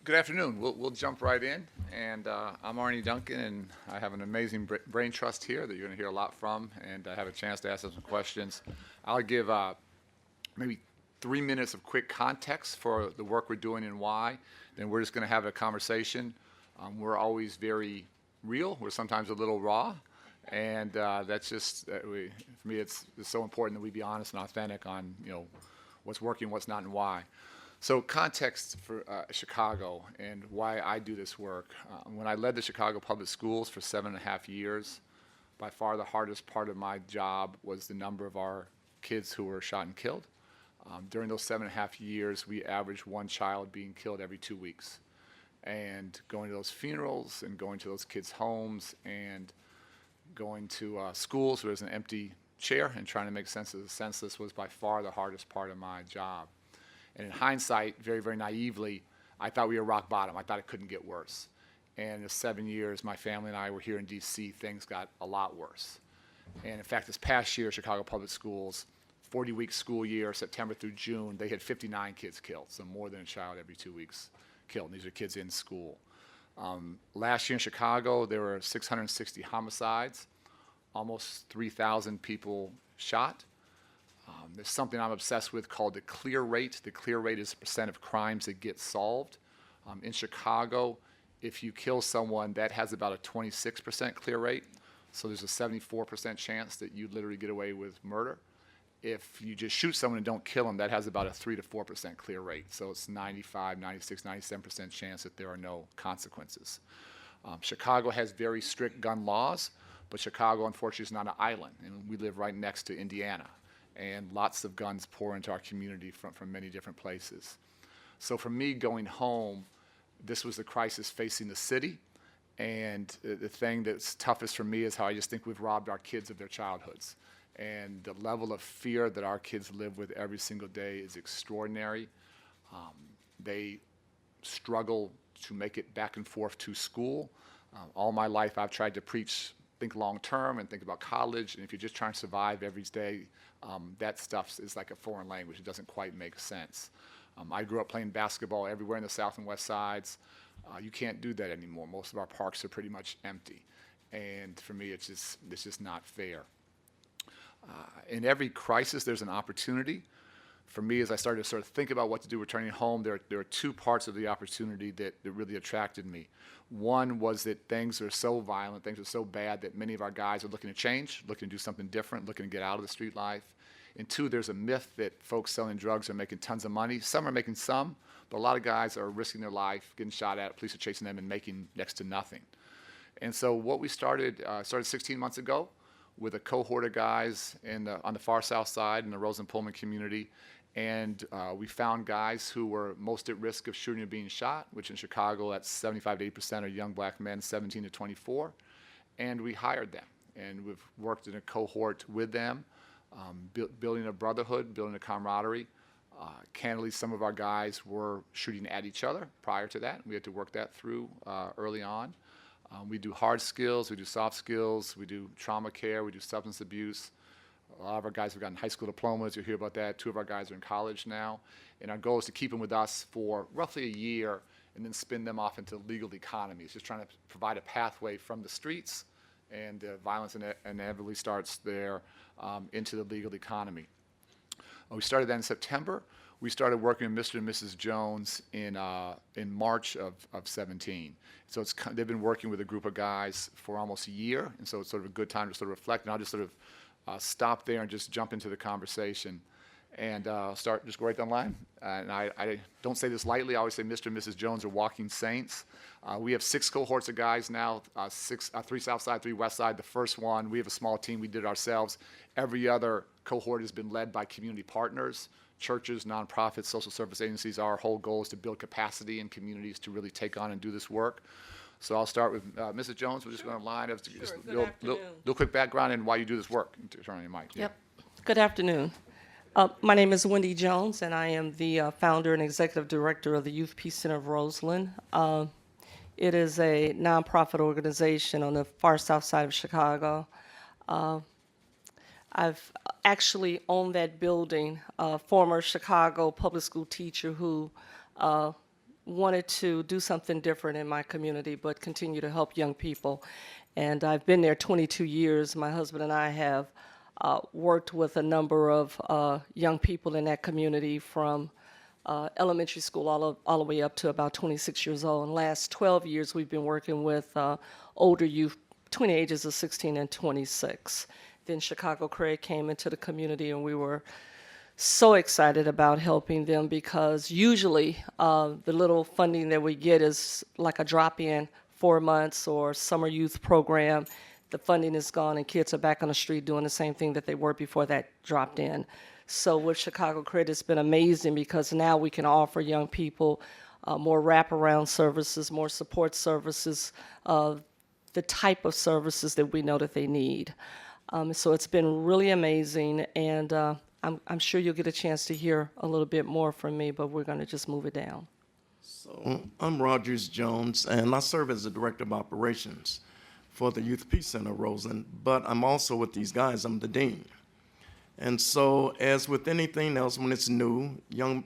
Good afternoon. We'll jump right in. And I'm Arne Duncan, and I have an amazing brain trust here that you're going to hear a lot from, and I have a chance to ask them some questions. I'll give maybe 3 minutes of quick context for the work we're doing and why. Then we're just going to have a conversation. We're always very real. We're sometimes a little raw, and that's just for me. It's so important that we be honest and authentic on what's working, what's not, and why. So context for Chicago and why I do this work. When I led the Chicago Public Schools for 7.5 years, by far the hardest part of my job was the number of our kids who were shot and killed. During those 7.5 years, we averaged one child being killed every 2 weeks. And going to those funerals and going to those kids' homes and going to schools where there's an empty chair and trying to make sense of the senseless was by far the hardest part of my job. And in hindsight, very, very naively, I thought we were rock bottom. I thought it couldn't get worse. And in the 7 years my family and I were here in D.C., things got a lot worse. And in fact, this past year, Chicago Public Schools, 40-week school year, September through June, they had 59 kids killed, so more than a child every 2 weeks killed. And these are kids in school. Last year in Chicago, there were 660 homicides, almost 3,000 people shot. There's something I'm obsessed with called the clear rate. The clear rate is the percent of crimes that get solved. In Chicago, if you kill someone, that has about a 26% clear rate. So there's a 74% chance that you literally get away with murder. If you just shoot someone and don't kill them, that has about a 3 to 4% clear rate. So it's 95, 96, 97% chance that there are no consequences. Chicago has very strict gun laws, but Chicago, unfortunately, is not an island, and we live right next to Indiana. And lots of guns pour into our community from many different places. So for me, going home, this was the crisis facing the city. And the thing that's toughest for me is how I just think we've robbed our kids of their childhoods. And the level of fear that our kids live with every single day is extraordinary. They struggle to make it back and forth to school. All my life, I've tried to preach, think long term and think about college. And if you're just trying to survive every day, that stuff is like a foreign language. It doesn't quite make sense. I grew up playing basketball everywhere in the South and West Sides. You can't do that anymore. Most of our parks are pretty much empty. And for me, it's just not fair. In every crisis, there's an opportunity. For me, as I started to sort of think about what to do returning home, there are two parts of the opportunity that really attracted me. One was that things are so violent, things are so bad that many of our guys are looking to change, looking to do something different, looking to get out of the street life. And two, there's a myth that folks selling drugs are making tons of money. Some are making some, but a lot of guys are risking their life, getting shot at, police are chasing them, and making next to nothing. And so what we started 16 months ago with a cohort of guys on the far south side in the Rosen Pullman community. And we found guys who were most at risk of shooting or being shot, which in Chicago, that's 75 to 80% are young black men, 17 to 24. And we hired them. And we've worked in a cohort with them, building a brotherhood, building a camaraderie. Candidly, some of our guys were shooting at each other prior to that. We had to work that through early on. We do hard skills, we do soft skills, we do trauma care, we do substance abuse. A lot of our guys have gotten high school diplomas. You'll hear about that. 2 of our guys are in college now. And our goal is to keep them with us for roughly a year and then spin them off into legal economies, just trying to provide a pathway from the streets, and violence inevitably starts there, into the legal economy. We started that in September. We started working with Mr. and Mrs. Jones in March of 17. So they've been working with a group of guys for almost a year, and so it's sort of a good time to sort of reflect. And I'll just sort of stop there and just jump into the conversation and just go right down the line. And I don't say this lightly. I always say Mr. and Mrs. Jones are walking saints. We have 6 cohorts of guys now, 3 South Side, 3 West Side. The first one, we have a small team. We did it ourselves. Every other cohort has been led by community partners, churches, nonprofits, social service agencies. Our whole goal is to build capacity in communities to really take on and do this work. So I'll start with Mrs. Jones. We'll just go on a line of just little quick background and why you do this work. Turn on your mic. Yep. Good afternoon. My name is Wendy Jones, and I am the founder and executive director of the Youth Peace Center of Roseland. It is a nonprofit organization on the far south side of Chicago. I've actually owned that building, a former Chicago public school teacher who wanted to do something different in my community, but continue to help young people. And I've been there 22 years. My husband and I have worked with a number of young people in that community from elementary school all the way up to about 26 years old. In the last 12 years, we've been working with older youth between the ages of 16 and 26. Then Chicago CRED came into the community, and we were so excited about helping them because usually the little funding that we get is like a drop-in 4 months or summer youth program. The funding is gone and kids are back on the street doing the same thing that they were before that dropped in. So with Chicago CRED, it's been amazing because now we can offer young people more wraparound services, more support services, the type of services that we know that they need. So it's been really amazing, and I'm sure you'll get a chance to hear a little bit more from me, but we're going to just move it down. So I'm Rogers Jones, and I serve as the Director of Operations for the Youth Peace Center, Roseland, but I'm also with these guys, I'm the Dean. And so as with anything else, when it's new, young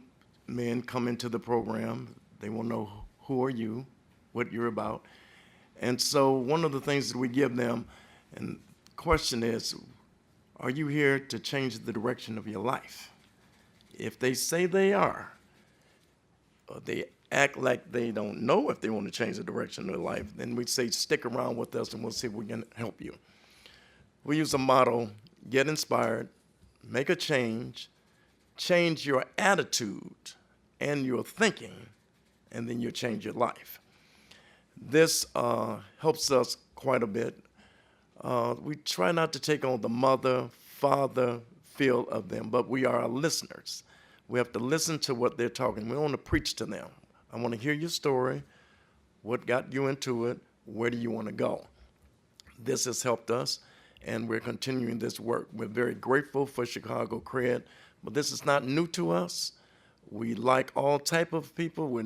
men come into the program, they want to know who are you, what you're about. And so one of the things that we give them, and the question is, are you here to change the direction of your life? If they say they are, or they act like they don't know if they want to change the direction of their life, then we say stick around with us and we'll see if we can help you. We use a motto, get inspired, make a change your attitude and your thinking, and then you'll change your life. This helps us quite a bit. We try not to take on the mother, father feel of them, but we are listeners. We have to listen to what they're talking. We don't want to preach to them. I want to hear your story, what got you into it, where do you want to go? This has helped us, and we're continuing this work. We're very grateful for Chicago CRED, but this is not new to us. We like all type of people. We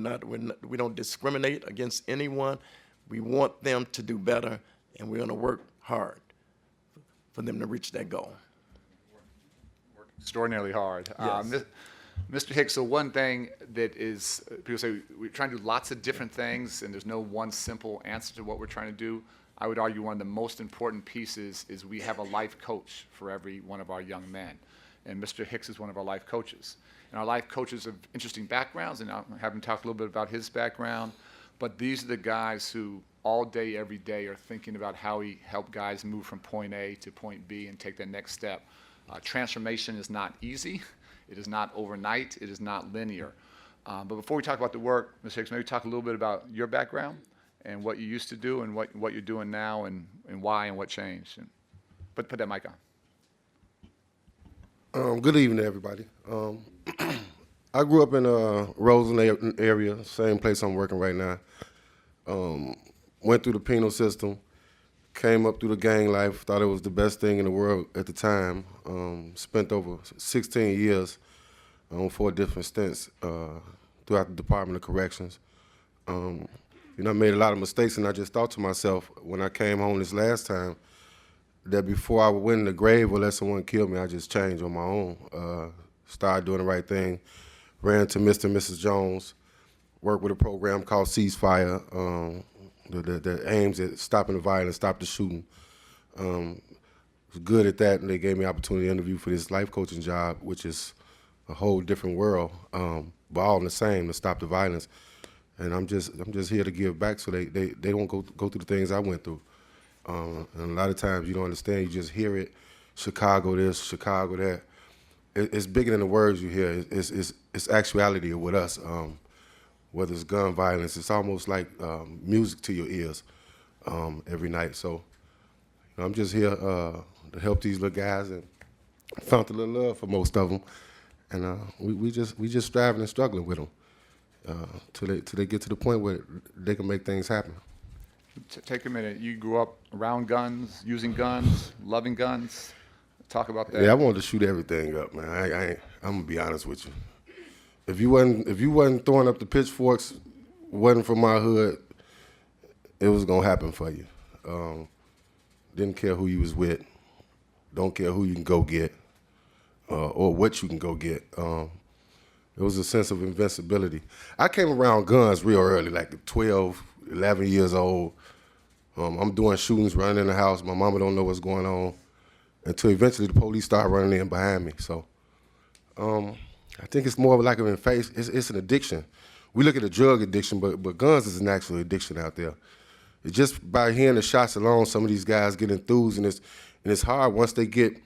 don't discriminate against anyone. We want them to do better, and we're going to work hard for them to reach that goal. Work extraordinarily hard. Yes. Mr. Hicks, so one thing that is, people say we're trying to do lots of different things and there's no one simple answer to what we're trying to do. I would argue one of the most important pieces is we have a life coach for every one of our young men. And Mr. Hicks is one of our life coaches. And our life coaches have interesting backgrounds, and I'll have him talk a little bit about his background. But these are the guys who all day, every day are thinking about how we help guys move from point A to point B and take that next step. Transformation is not easy. It is not overnight. It is not linear. But before we talk about the work, Mr. Hicks, maybe talk a little bit about your background and what you used to do and what you're doing now and why and what changed. And put that mic on. Good evening, everybody. I grew up in Roseland area, same place I'm working right now. Went through the penal system, came up through the gang life, thought it was the best thing in the world at the time. Spent over 16 years on 4 different stints throughout the Department of Corrections. I made a lot of mistakes, and I just thought to myself when I came home this last time that before I went in the grave or let someone kill me, I just changed on my own. Started doing the right thing, ran to Mr. and Mrs. Jones, worked with a program called Ceasefire that aims at stopping the violence, stop the shooting. Was good at that, and they gave me an opportunity to interview for this life coaching job, which is a whole different world, but all in the same, to stop the violence. And I'm just here to give back so they don't go through the things I went through. And a lot of times you don't understand, you just hear it, Chicago this, Chicago that. It's bigger than the words you hear. It's actuality with us. Whether it's gun violence, it's almost like music to your ears every night. So I'm just here to help these little guys, and found a little love for most of them. And we just striving and struggling with them till they get to the point where they can make things happen. Take a minute. You grew up around guns, using guns, loving guns. Talk about that. Yeah, I wanted to shoot everything up, man. I'm gonna be honest with you. If you wasn't throwing up the pitchforks, wasn't from my hood, it was gonna happen for you. Didn't care who you was with. Don't care who you can go get, or what you can go get. It was a sense of invincibility. I came around guns real early, like 12, 11 years old. I'm doing shootings, running in the house. My mama don't know what's going on until eventually the police start running in behind me. So I think it's more of like an face. It's an addiction. We look at a drug addiction, but guns is an actual addiction out there. It's just by hearing the shots alone, some of these guys get enthused, and it's hard once they get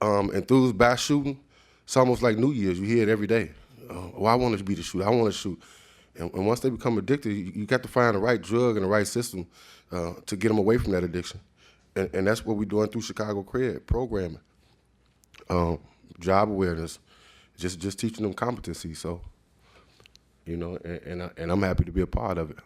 enthused by shooting. It's almost like New Year's. You hear it every day. Oh, I want to be the shooter. I want to shoot. And once they become addicted, you got to find the right drug and the right system to get them away from that addiction. And that's what we're doing through Chicago CRED programming, job awareness, just teaching them competency. So, you know, and I'm happy to be a part of it.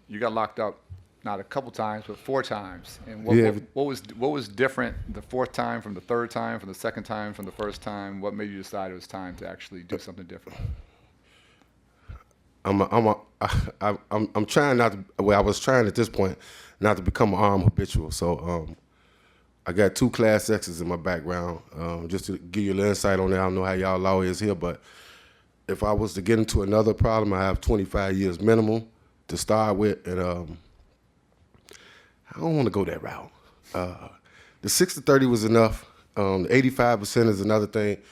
You got locked up not a couple times, but 4 times. And what was different the 4th time from the 3rd time, from the 2nd time, from the 1st time? What made you decide it was time to actually do something different? I'm trying not to. Well, I was trying at this point not to become an armed habitual. So I got 2 Class X's in my background. Just to give you a little insight on that, I don't know how y'all lawyers here, but if I was to get into another problem, I have 25 years minimum to start with, and I don't want to go that route. The 60-30 was enough. The 85% is another thing.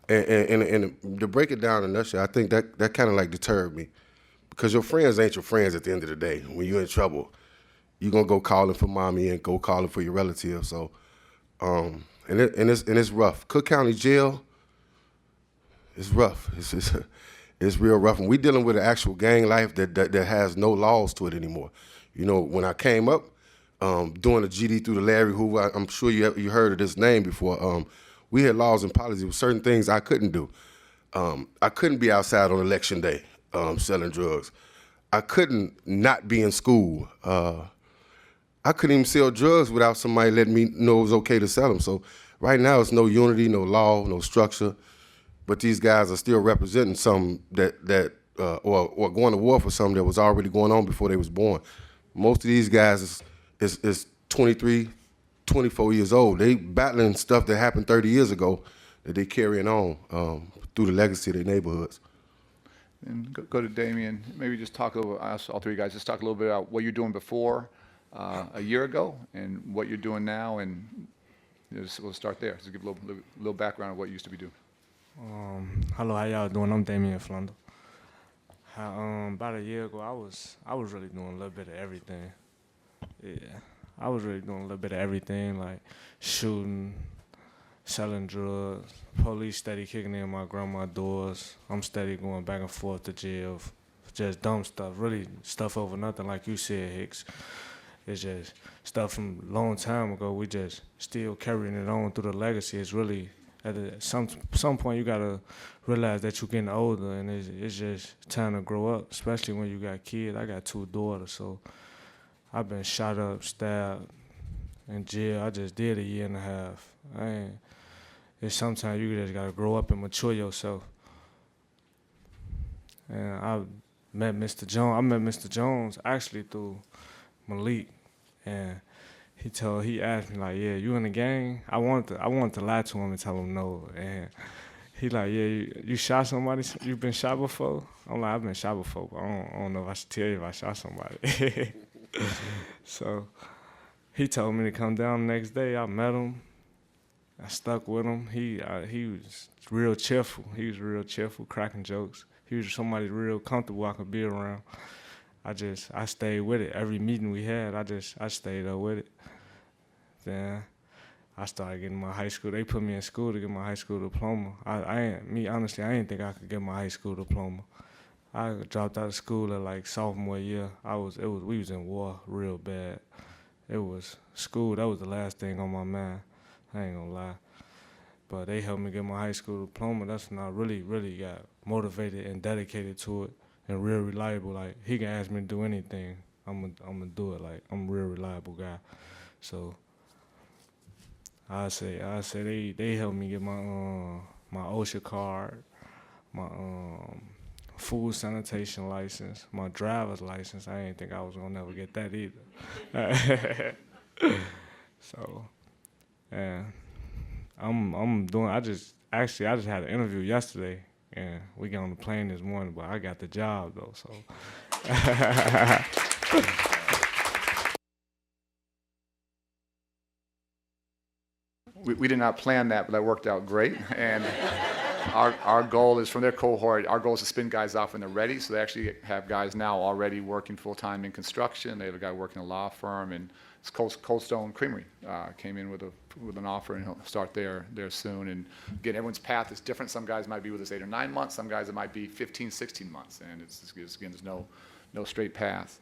And to break it down in a nutshell, I think that kind of like deterred me. Because your friends ain't your friends at the end of the day. When you're in trouble, you're going to go calling for mommy and go calling for your relatives. So, and it's rough. Cook County Jail, it's rough. It's real rough. And we're dealing with an actual gang life that has no laws to it anymore. You know, when I came up, doing a GD through the Larry Hoover, I'm sure you heard of this name before. We had laws and policies with certain things I couldn't do. I couldn't be outside on election day selling drugs. I couldn't not be in school. I couldn't even sell drugs without somebody letting me know it was okay to sell them. So right now it's no unity, no law, no structure. But these guys are still representing something or going to war for something that was already going on before they was born. Most of these guys is 23, 24 years old. They battling stuff that happened 30 years ago that they carrying on through the legacy of their neighborhoods. And go to Damien. Maybe just talk a little. Ask all 3 guys. Just talk a little bit about what you're doing before a year ago and what you're doing now, and we'll start there. Just give a little background of what you used to be doing. Hello, how y'all doing? I'm Damien Flunder. About a year ago, I was really doing a little bit of everything. Yeah, I was really doing a little bit of everything, like shooting, selling drugs, police steady kicking in my grandma's doors. I'm steady going back and forth to jail for just dumb stuff, really stuff over nothing, like you said, Hicks. It's just stuff from a long time ago. We just still carrying it on through the legacy. It's really, at some point you gotta realize that you're getting older, and it's just time to grow up, especially when you got kids. I got 2 daughters, so I've been shot up, stabbed, in jail. I just did a year and a half. It's sometimes you just gotta grow up and mature yourself. And I met Mr. Jones actually through Malik, and he asked me like, "Yeah, you in the gang?" I wanted to lie to him and tell him no, and he like, "Yeah, you shot somebody? You been shot before?" I'm like, "I've been shot before, but I don't know if I should tell you if I shot somebody." So he told me to come down the next day. I met him. I stuck with him. He was real cheerful. He was real cheerful, cracking jokes. He was somebody real comfortable I could be around. I stayed with it. Every meeting we had, I stayed up with it. Then I started getting my high school. They put me in school to get my high school diploma. Honestly, I didn't think I could get my high school diploma. I dropped out of school at like sophomore year. We was in war real bad. It was school. That was the last thing on my mind. I ain't gonna lie. But they helped me get my high school diploma. That's when I really, really got motivated and dedicated to it and real reliable. Like, he can ask me to do anything. I'm gonna do it. Like, I'm a real reliable guy. So I say they helped me get my OSHA card, my food sanitation license, my driver's license. I didn't think I was gonna never get that either. So, yeah, Actually, I just had an interview yesterday, and we got on the plane this morning, but I got the job, though, so. We did not plan that, but that worked out great. And our goal is, from their cohort, our goal is to spin guys off when they're ready. So they actually have guys now already working full-time in construction. They have a guy working in a law firm, and it's Cold Stone Creamery came in with an offer, and he'll start there soon. And again, everyone's path is different. Some guys might be with us 8 or 9 months. Some guys it might be 15, 16 months. And again, there's no straight path.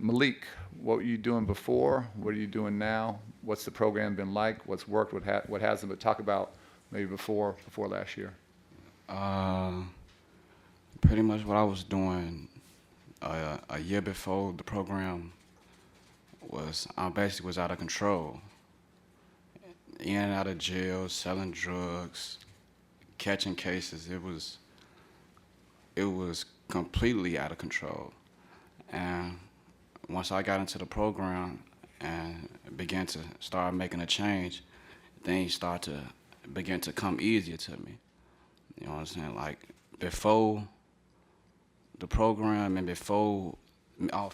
Malik, what were you doing before? What are you doing now? What's the program been like? What's worked? What hasn't? But talk about maybe before last year. Pretty much what I was doing a year before the program was, I basically was out of control. In and out of jail, selling drugs, catching cases. It was completely out of control. And once I got into the program and began to start making a change, things start to begin to come easier to me. You know what I'm saying? Like, before the program and before,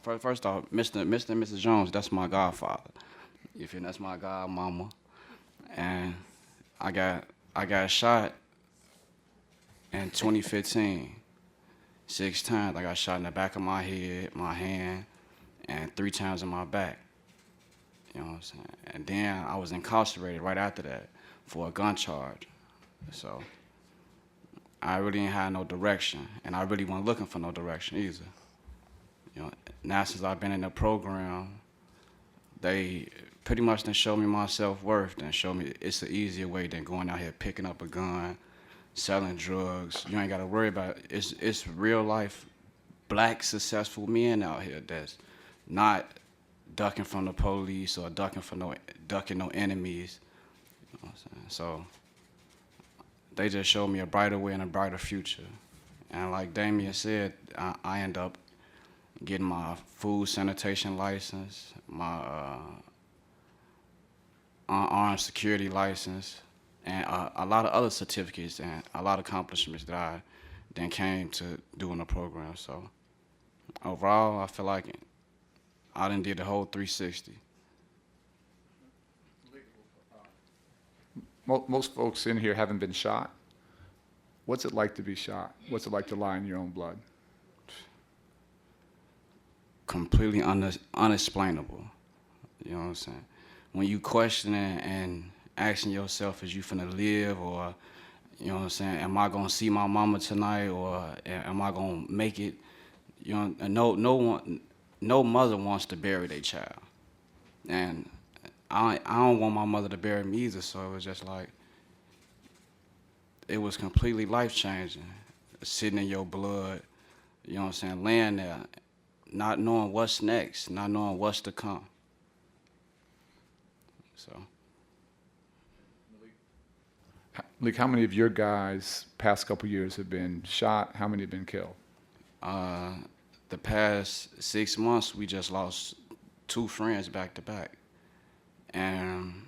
first off, Mr. and Mrs. Jones, that's my godfather. You feel? That's my godmama. And I got shot in 2015. 6 times. I got shot in the back of my head, my hand, and 3 times in my back. You know what I'm saying? And then I was incarcerated right after that for a gun charge. So I really ain't had no direction, and I really wasn't looking for no direction either. You know, now since I've been in the program, they pretty much done show me my self-worth and show me it's an easier way than going out here picking up a gun, selling drugs. You ain't got to worry about it. It's real life black successful men out here that's not ducking from the police or ducking no enemies. You know what I'm saying? So they just showed me a brighter way and a brighter future. And like Damien said, I end up getting my food sanitation license, my armed security license, and a lot of other certificates and a lot of accomplishments that I then came to do in the program. So overall, I feel like I done did the whole 360. Most folks in here haven't been shot. What's it like to be shot? What's it like to lie in your own blood? Completely unexplainable. You know what I'm saying? When you question it and asking yourself, is you finna live, or, you know what I'm saying, am I gonna see my mama tonight, or am I gonna make it? You know, no mother wants to bury their child, and I don't want my mother to bury me either. So it was just like, it was completely life changing, sitting in your blood. You know what I'm saying, laying there, not knowing what's next, not knowing what's to come. So. Like, how many of your guys past couple years have been shot? How many have been killed? The past 6 months, we just lost 2 friends back to back. And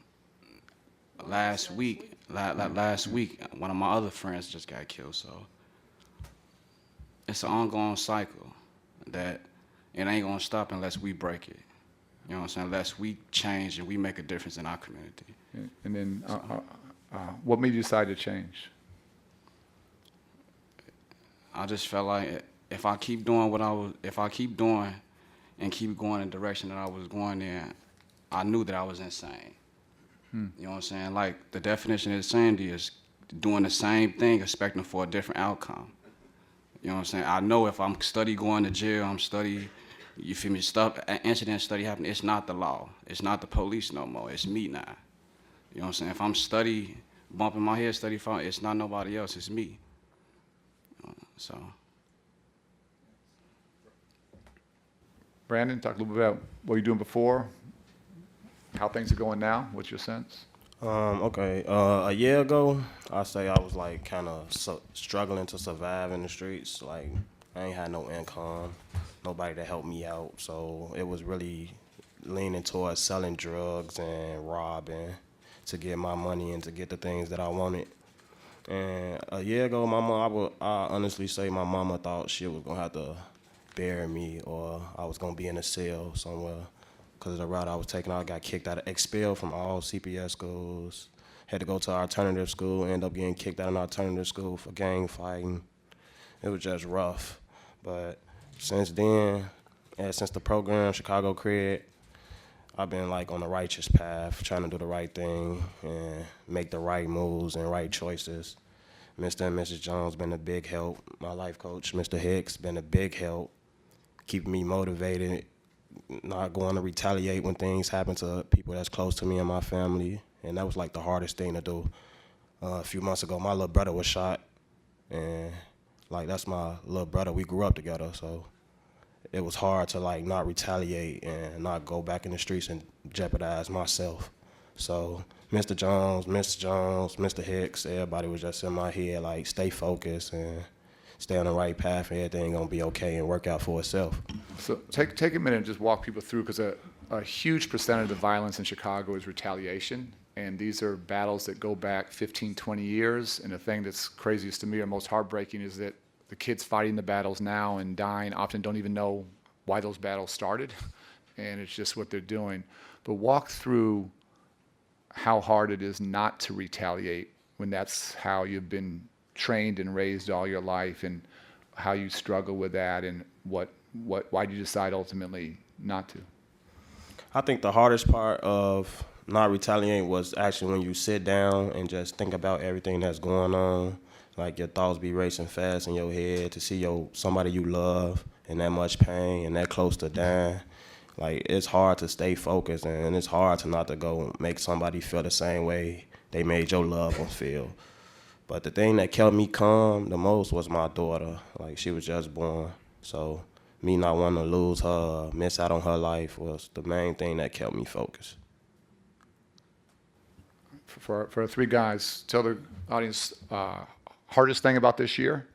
last week, one of my other friends just got killed. So it's an ongoing cycle that it ain't gonna stop unless we break it. You know what I'm saying? Unless we change and we make a difference in our community. And then, what made you decide to change? I just felt like if I keep doing if I keep doing and keep going in the direction that I was going in, I knew that I was insane. You know what I'm saying? Like, the definition of insanity is doing the same thing, expecting for a different outcome. You know what I'm saying? I know if I'm going to jail, I'm study, you feel me, incident study happening, it's not the law. It's not the police no more. It's me now. You know what I'm saying? If I'm bumping my head, it's not nobody else, it's me. So. Brandon, talk a little bit about what you're doing before, how things are going now. What's your sense? Okay. A year ago, I say I was like kind of struggling to survive in the streets. Like, I ain't had no income, nobody to help me out. So it was really leaning towards selling drugs and robbing to get my money and to get the things that I wanted. And a year ago, I honestly say my mama thought she was gonna have to bury me, or I was gonna be in a cell somewhere. Because of the route I was taking, I got expelled from all CPS schools. Had to go to alternative school, ended up getting kicked out of an alternative school for gang fighting. It was just rough. But since then, and since the program, Chicago CRED, I've been like on the righteous path, trying to do the right thing and make the right moves and right choices. Mr. and Mrs. Jones been a big help. My life coach, Mr. Hicks, been a big help, keeping me motivated, not going to retaliate when things happen to people that's close to me and my family. And that was like the hardest thing to do. A few months ago, my little brother was shot, and like that's my little brother. We grew up together, so it was hard to like not retaliate and not go back in the streets and jeopardize myself. So Mr. Jones, Miss Jones, Mr. Hicks, everybody was just in my head like stay focused and stay on the right path, and everything gonna be okay and work out for itself. So take a minute and just walk people through, because a huge percentage of violence in Chicago is retaliation. And these are battles that go back 15, 20 years. And the thing that's craziest to me or most heartbreaking is that the kids fighting the battles now and dying often don't even know why those battles started. And it's just what they're doing. But walk through how hard it is not to retaliate when that's how you've been trained and raised all your life, and how you struggle with that, and why do you decide ultimately not to? I think the hardest part of not retaliating was actually when you sit down and just think about everything that's going on. Like your thoughts be racing fast in your head to see somebody you love in that much pain and that close to dying. Like it's hard to stay focused, and it's hard to not to go make somebody feel the same way they made your loved ones feel. But the thing that kept me calm the most was my daughter. Like she was just born, so me not wanting to lose her, miss out on her life was the main thing that kept me focused. For three guys, tell the audience hardest thing about this year.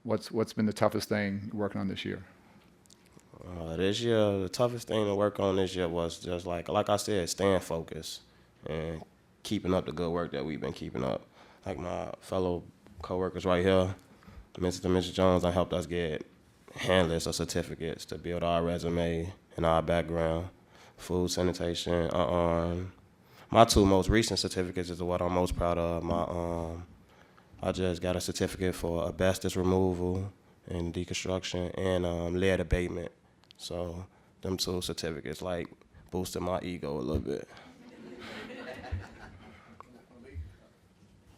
What's been the toughest thing you're working on this year? This year, the toughest thing to work on this year was just like I said, staying focused and keeping up the good work that we've been keeping up. Like my fellow coworkers right here, Mr. and Mrs. Jones, I helped us get handlers or certificates to build our resume and our background, food sanitation, my two most recent certificates is what I'm most proud of. I just got a certificate for asbestos removal and deconstruction and lead abatement. So them two certificates like boosted my ego a little bit.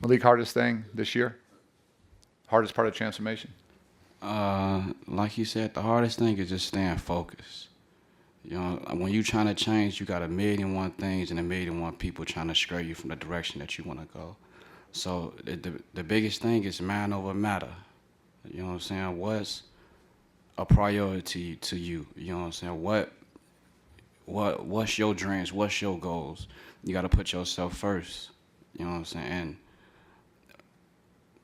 Malik, hardest thing this year? Hardest part of transformation? Like you said, the hardest thing is just staying focused. You know, when you're trying to change, you got 1,000,001 things and 1,000,001 people trying to stray you from the direction that you want to go. So the biggest thing is mind over matter. You know what I'm saying? What's a priority to you? You know what I'm saying? What's your dreams? What's your goals? You got to put yourself first. You know what I'm saying?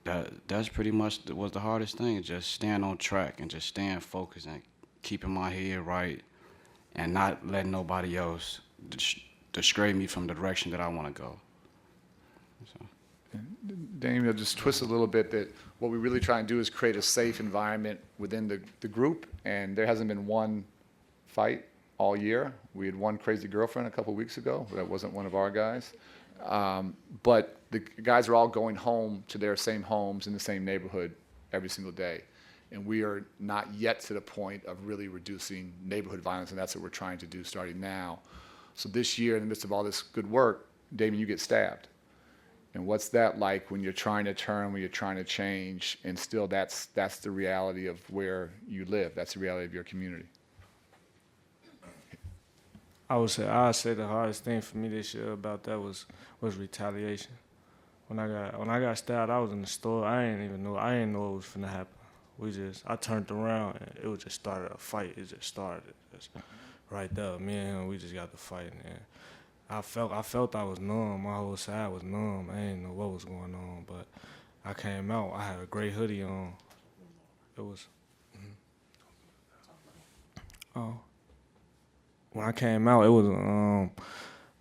And that's pretty much was the hardest thing, just staying on track and just staying focused and keeping my head right and not letting nobody else stray me from the direction that I want to go. So. Damian, just twist a little bit that what we really try and do is create a safe environment within the group, and there hasn't been one fight all year. We had one crazy girlfriend a couple weeks ago. That wasn't one of our guys. But the guys are all going home to their same homes in the same neighborhood every single day. And we are not yet to the point of really reducing neighborhood violence, and that's what we're trying to do starting now. So this year, in the midst of all this good work, Damian, you get stabbed. And what's that like when you're trying to turn, when you're trying to change, and still that's the reality of where you live. That's the reality of your community. I'd say the hardest thing for me this year about that was retaliation. When I got stabbed, I was in the store. I didn't know it was finna happen. I turned around and it was just started a fight. It just started just right there. Me and him, we just got to fight, and I felt I was numb. My whole side was numb. I didn't know what was going on, but I came out. I had a gray hoodie on. It was. When I came out, it was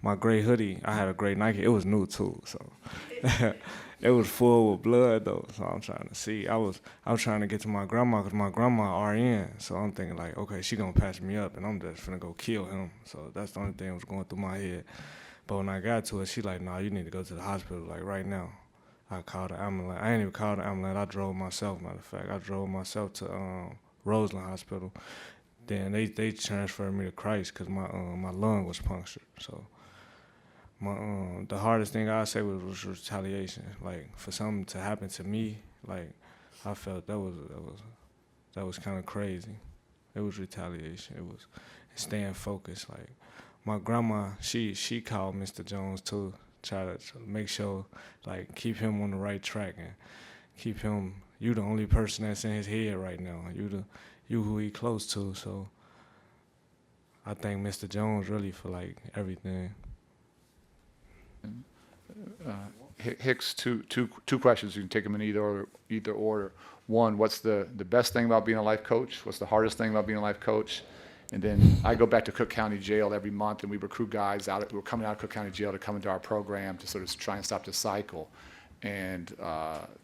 my gray hoodie. I had a gray Nike. It was new too, so It was full with blood though, so I'm trying to see. I was trying to get to my grandma because my grandma RN, so I'm thinking like, okay, she gonna patch me up, and I'm just finna go kill him. So that's the only thing that was going through my head. But when I got to it, she like, nah, you need to go to the hospital like right now. I called the ambulance. I ain't even called the ambulance. I drove myself. Matter of fact, I drove myself to Roseland Hospital. Then they transferred me to Christ because my lung was punctured. So. The hardest thing I say was retaliation. Like for something to happen to me, like I felt that was kind of crazy. It was retaliation. It was staying focused. Like my grandma, she called Mr. Jones too, try to make sure like keep him on the right track and keep him. You the only person that's in his head right now. You who he close to. So I thank Mr. Jones really for like everything. Hicks, two questions. You can take them in either order. One, what's the best thing about being a life coach? What's the hardest thing about being a life coach? And then I go back to Cook County Jail every month, and we recruit guys who are coming out of Cook County Jail to come into our program to sort of try and stop the cycle. And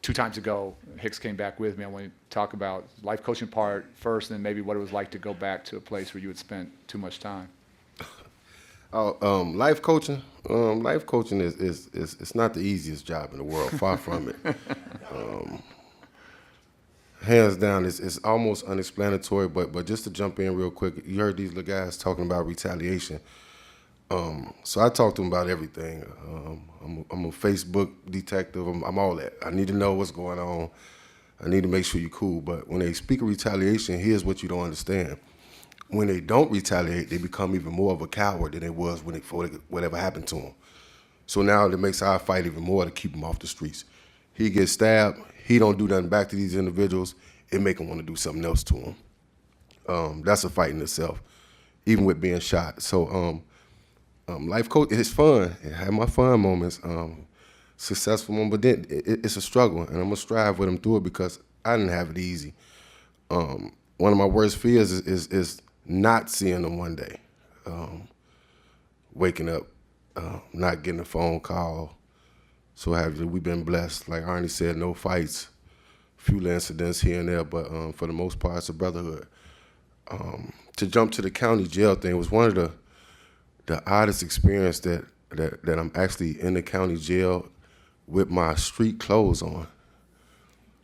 2 times ago, Hicks came back with me. I want to talk about life coaching part first, and then maybe what it was like to go back to a place where you had spent too much time. Life coaching. Life coaching is it's not the easiest job in the world. Far from it. Hands down, it's almost unexplanatory. But just to jump in real quick, you heard these little guys talking about retaliation. So I talk to them about everything. I'm a Facebook detective. I'm all that. I need to know what's going on. I need to make sure you're cool. But when they speak of retaliation, here's what you don't understand. When they don't retaliate, they become even more of a coward than they was before whatever happened to them. So now it makes our fight even more to keep them off the streets. He gets stabbed. He don't do nothing back to these individuals. It make him want to do something else to them. That's a fight in itself, even with being shot. So life coach, it's fun. I have my fun moments, successful one, but then it's a struggle, and I'm gonna strive with them through it because I didn't have it easy. One of my worst fears is not seeing them one day, waking up, not getting a phone call. So we've been blessed. Like Arne said, no fights, few incidents here and there, but for the most part, it's a brotherhood. To jump to the county jail thing was one of the oddest experience that I'm actually in the county jail with my street clothes on.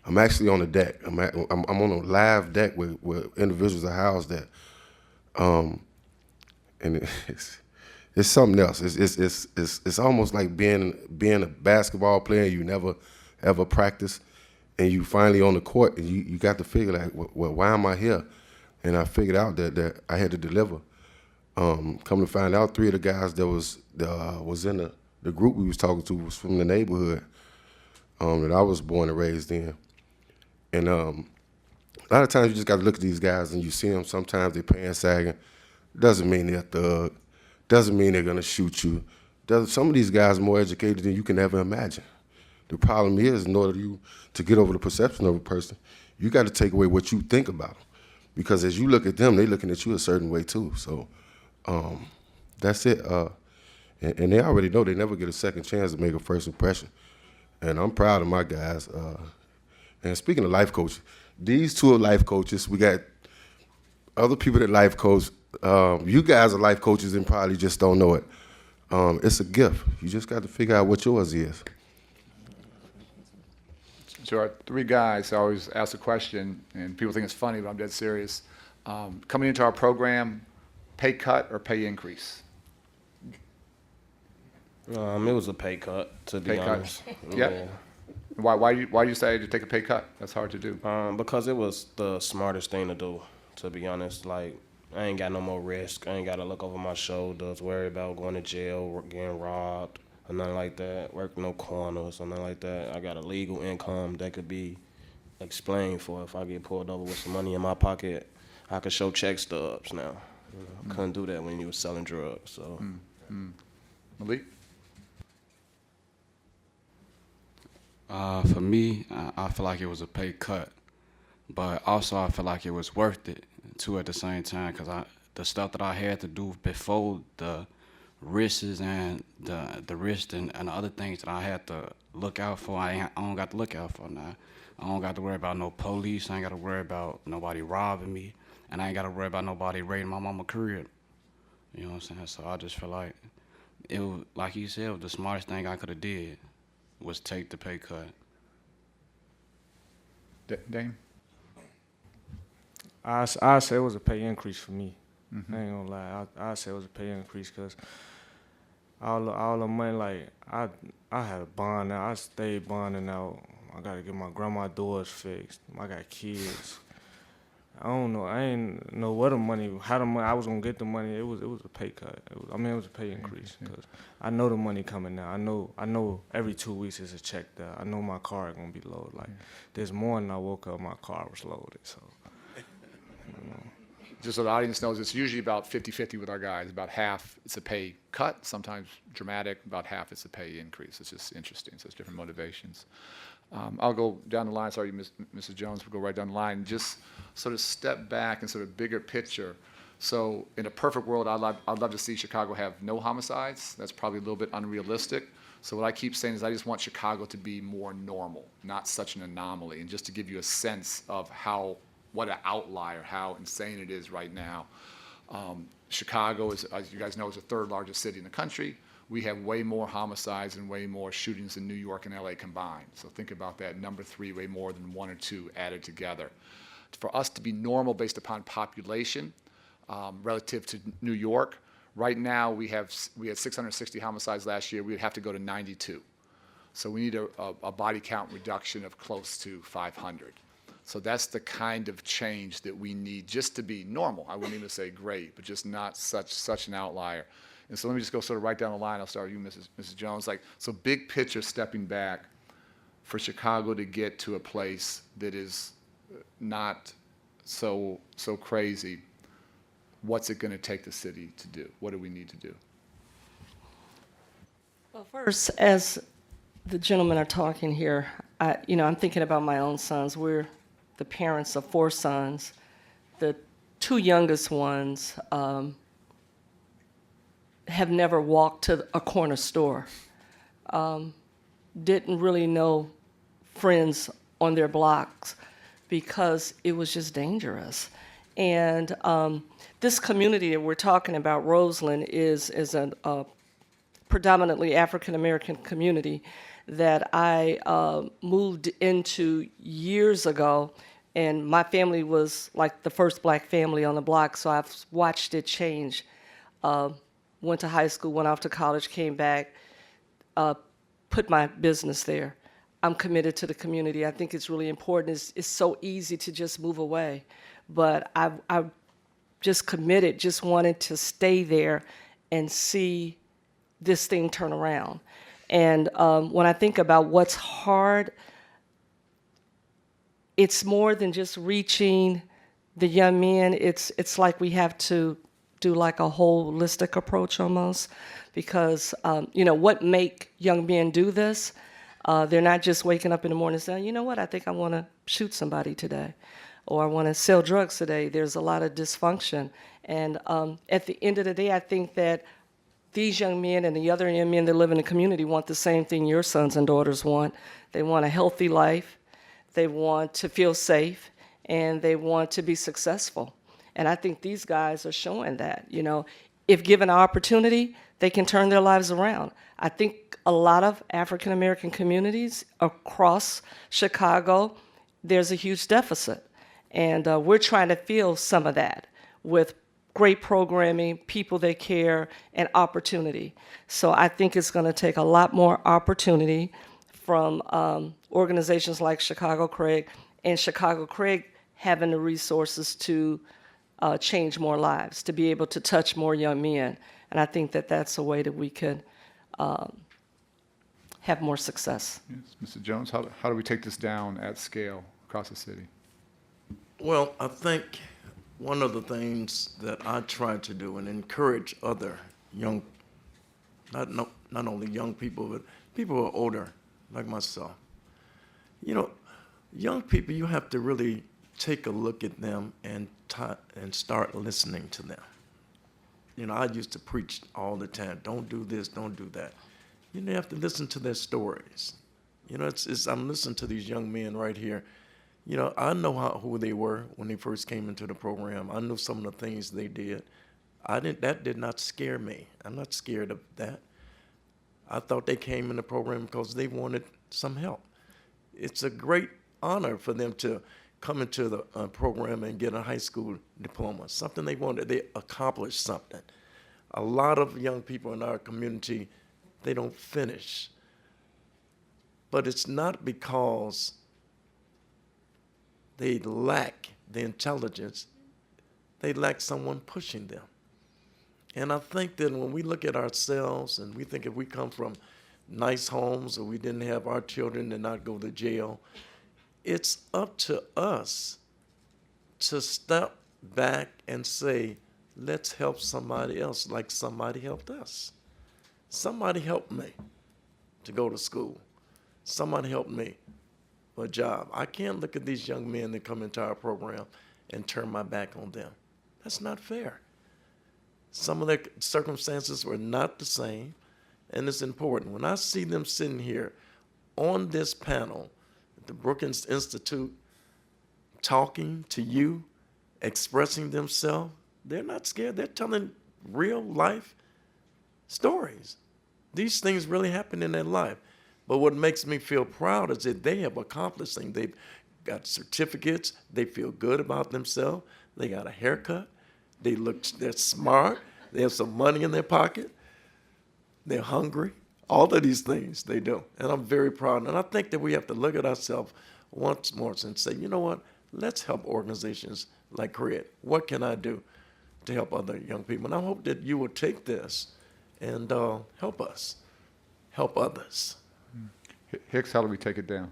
I'm actually on the deck. I'm on a live deck where individuals are housed at, and it's something else. It's almost like being a basketball player you never ever practice, and you finally on the court and you got to figure like, well, why am I here? And I figured out that I had to deliver. Come to find out, 3 of the guys that was in the group we was talking to was from the neighborhood that I was born and raised in. And a lot of times you just got to look at these guys and you see them. Sometimes they pants sagging. Doesn't mean they're a thug. Doesn't mean they're gonna shoot you. Some of these guys are more educated than you can ever imagine. The problem is, in order to get over the perception of a person, you got to take away what you think about them. Because as you look at them, they're looking at you a certain way too. So that's it. And they already know they never get a second chance to make a first impression. And I'm proud of my guys. And speaking of life coaches, these 2 are life coaches. We got other people that life coach. You guys are life coaches and probably just don't know it. It's a gift. You just got to figure out what yours is. So our 3 guys, I always ask the question, and people think it's funny, but I'm dead serious. Coming into our program, pay cut or pay increase? It was a pay cut, to be Pay cut. honest. Yep. Why you decided to take a pay cut? That's hard to do. Because it was the smartest thing to do, to be honest. Like, I ain't got no more risk. I ain't got to look over my shoulders, worry about going to jail, getting robbed, or nothing like that. Work no corners or nothing like that. I got a legal income that could be explained for. If I get pulled over with some money in my pocket, I could show check stubs now. Couldn't do that when you was selling drugs. So, Malik? For me, I feel like it was a pay cut, but also I feel like it was worth it too at the same time, because the stuff that I had to do before the risks and the risks and the other things that I had to look out for, I don't got to look out for now. I don't got to worry about no police. I ain't got to worry about nobody robbing me, and I ain't got to worry about nobody raiding my mama crib. You know what I'm saying? So I just feel like it was, like you said, it was the smartest thing I could have did was take the pay cut. Dame? I say it was a pay increase for me. I ain't gonna lie. I say it was a pay increase because all the money, like, I had a bond now. I stayed bonding out. I got to get my grandma doors fixed. I got kids. I don't know. I ain't know what the money, how the money, I was going to get the money. It was a pay cut. It was a pay increase because I know the money coming now. I know every 2 weeks is a check there. I know my car is going to be loaded. Like, this morning I woke up, my car was loaded. So, you know. Just so the audience knows, it's usually about 50-50 with our guys. About half it's a pay cut, sometimes dramatic. About half it's a pay increase. It's just interesting. So it's different motivations. I'll go down the line. Sorry, Mrs. Jones. We'll go right down the line. Just sort of step back and sort of bigger picture. So in a perfect world, I'd love to see Chicago have no homicides. That's probably a little bit unrealistic. So what I keep saying is I just want Chicago to be more normal, not such an anomaly. And just to give you a sense of what an outlier, how insane it is right now. Chicago is, as you guys know, is the third largest city in the country. We have way more homicides and way more shootings than New York and LA combined. So think about that, number 3, way more than 1 or 2 added together. For us to be normal based upon population relative to New York, right now we had 660 homicides last year. We'd have to go to 92. So we need a body count reduction of close to 500. So that's the kind of change that we need just to be normal. I wouldn't even say great, but just not such an outlier. And so let me just go sort of right down the line. I'll start with you, Mrs. Jones. So big picture, stepping back, for Chicago to get to a place that is not so crazy, what's it going to take the city to do? What do we need to do? Well, first, as the gentlemen are talking here, I'm thinking about my own sons. We're the parents of 4 sons. The 2 youngest ones have never walked to a corner store, didn't really know friends on their blocks because it was just dangerous. And this community that we're talking about, Roseland, is a predominantly African-American community that I moved into years ago. And my family was like the first black family on the block, so I've watched it change. Went to high school, went off to college, came back, put my business there. I'm committed to the community. I think it's really important. It's so easy to just move away. But I just committed, just wanted to stay there and see this thing turn around. And when I think about what's hard, it's more than just reaching the young men. It's like we have to do like a holistic approach almost, because what make young men do this? They're not just waking up in the morning and saying, you know what, I think I want to shoot somebody today, or I want to sell drugs today. There's a lot of dysfunction. And at the end of the day, I think that these young men and the other young men that live in the community want the same thing your sons and daughters want. They want a healthy life. They want to feel safe, and they want to be successful. And I think these guys are showing that, if given an opportunity, they can turn their lives around. I think a lot of African-American communities across Chicago, there's a huge deficit. And we're trying to fill some of that with great programming, people that care, and opportunity. So I think it's going to take a lot more opportunity from organizations like Chicago CRED, and Chicago CRED having the resources to change more lives, to be able to touch more young men. And I think that that's a way that we could have more success. Yes. Mr. Jones, how do we take this down at scale across the city? Well, I think one of the things that I try to do and encourage other young, not only young people, but people who are older, like myself. Young people, you have to really take a look at them and start listening to them. I used to preach all the time, don't do this, don't do that. You have to listen to their stories. I'm listening to these young men right here. I know who they were when they first came into the program. I knew some of the things they did. That did not scare me. I'm not scared of that. I thought they came in the program because they wanted some help. It's a great honor for them to come into the program and get a high school diploma, something they wanted. They accomplished something. A lot of young people in our community, they don't finish. But it's not because they lack the intelligence. They lack someone pushing them. And I think that when we look at ourselves and we think if we come from nice homes or we didn't have our children to not go to jail, it's up to us to step back and say, let's help somebody else like somebody helped us. Somebody helped me to go to school. Somebody helped me for a job. I can't look at these young men that come into our program and turn my back on them. That's not fair. Some of their circumstances were not the same, and it's important. When I see them sitting here on this panel at the Brookings Institute talking to you, expressing themselves, they're not scared. They're telling real life stories. These things really happen in their life. But what makes me feel proud is that they have accomplished things. They've got certificates. They feel good about themselves. They got a haircut. They're smart. They have some money in their pocket. They're hungry. All of these things they do. And I'm very proud. And I think that we have to look at ourselves once more and say, you know what? Let's help organizations like CRED. What can I do to help other young people? And I hope that you will take this and help us, help others. Hicks, how do we take it down?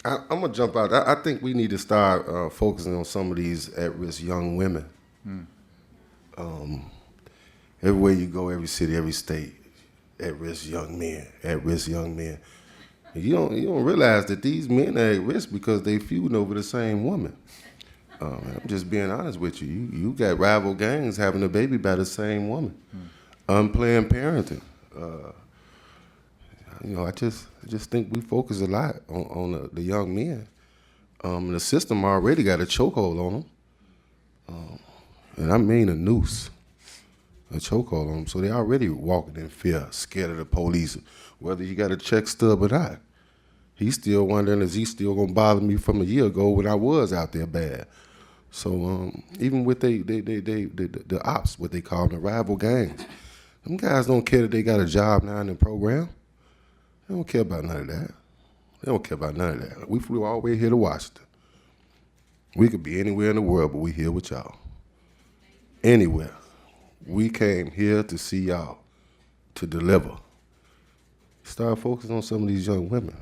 I'm gonna jump out. I think we need to start focusing on some of these at-risk young women. Everywhere you go, every city, every state, at-risk young men, at-risk young men. You don't realize that these men are at risk because they feuding over the same woman. I'm just being honest with you. You got rival gangs having a baby by the same woman. Unplanned parenting. I just think we focus a lot on the young men. The system already got a chokehold on them. And I mean a noose, a chokehold on them. So they already walking in fear, scared of the police, whether you got a check stub or not. He's still wondering, is he still gonna bother me from a year ago when I was out there bad? So even with the ops, what they call them, the rival gangs, them guys don't care that they got a job now in the program. They don't care about none of that. They don't care about none of that. We flew all the way here to Washington. We could be anywhere in the world, but we here with y'all. Anywhere. We came here to see y'all, to deliver. Start focusing on some of these young women.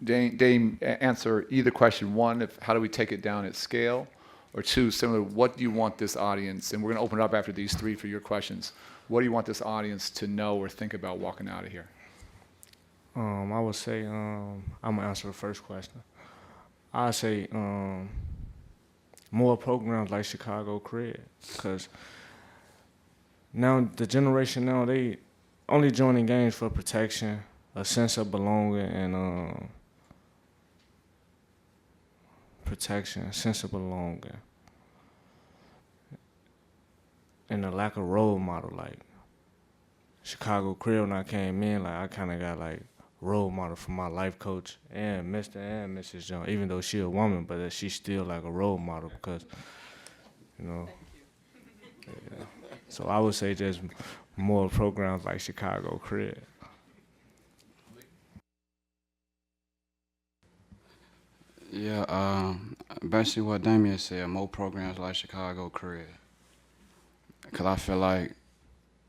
Dane, answer either question. One, how do we take it down at scale? Or two, similar, what do you want this audience, and we're going to open it up after these three for your questions. What do you want this audience to know or think about walking out of here? I would say, I'm going to answer the first question. I say more programs like Chicago CRED, because now the generation now, they only joining gangs for protection, a sense of belonging, and protection, sense of belonging, and a lack of role model. Like Chicago CRED, when I came in, like I kind of got like role model from my life coach and Mr. and Mrs. Jones, even though she a woman, but she's still like a role model because, yeah. So I would say just more programs like Chicago CRED. Yeah, basically what Damien said, more programs like Chicago CRED. Because I feel like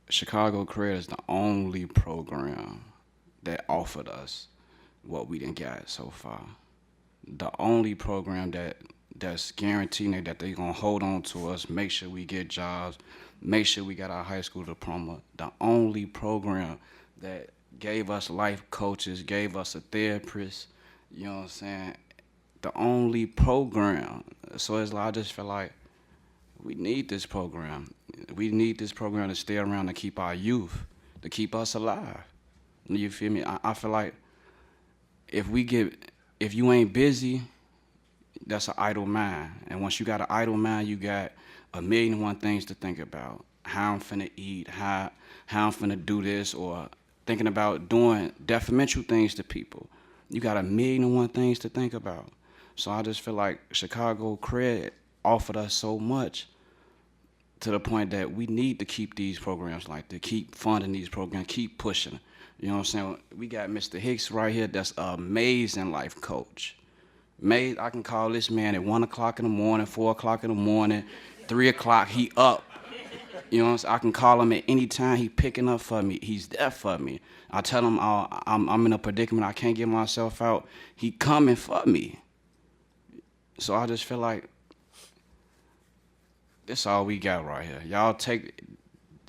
Chicago CRED is the only program that offered us what we didn't get so far. The only program that's guaranteeing that they're going to hold on to us, make sure we get jobs, make sure we got our high school diploma. The only program that gave us life coaches, gave us a therapist, you know what I'm saying? The only program. So it's like, I just feel like we need this program. We need this program to stay around to keep our youth, to keep us alive. You feel me? I feel like if you ain't busy, that's an idle mind. And once you got an idle mind, you got 1,000,001 things to think about. How I'm finna eat, how I'm finna do this, or thinking about doing detrimental things to people. You got 1,000,001 things to think about. So I just feel like Chicago CRED offered us so much to the point that we need to keep these programs like to keep funding these programs, keep pushing. You know what I'm saying? We got Mr. Hicks right here that's an amazing life coach. I can call this man at 1 o'clock in the morning, 4 o'clock in the morning, 3 o'clock, he up. You know what I'm saying? I can call him at any time, he picking up for me, he's there for me. I tell him I'm in a predicament, I can't get myself out, he coming for me. So I just feel like that's all we got right here.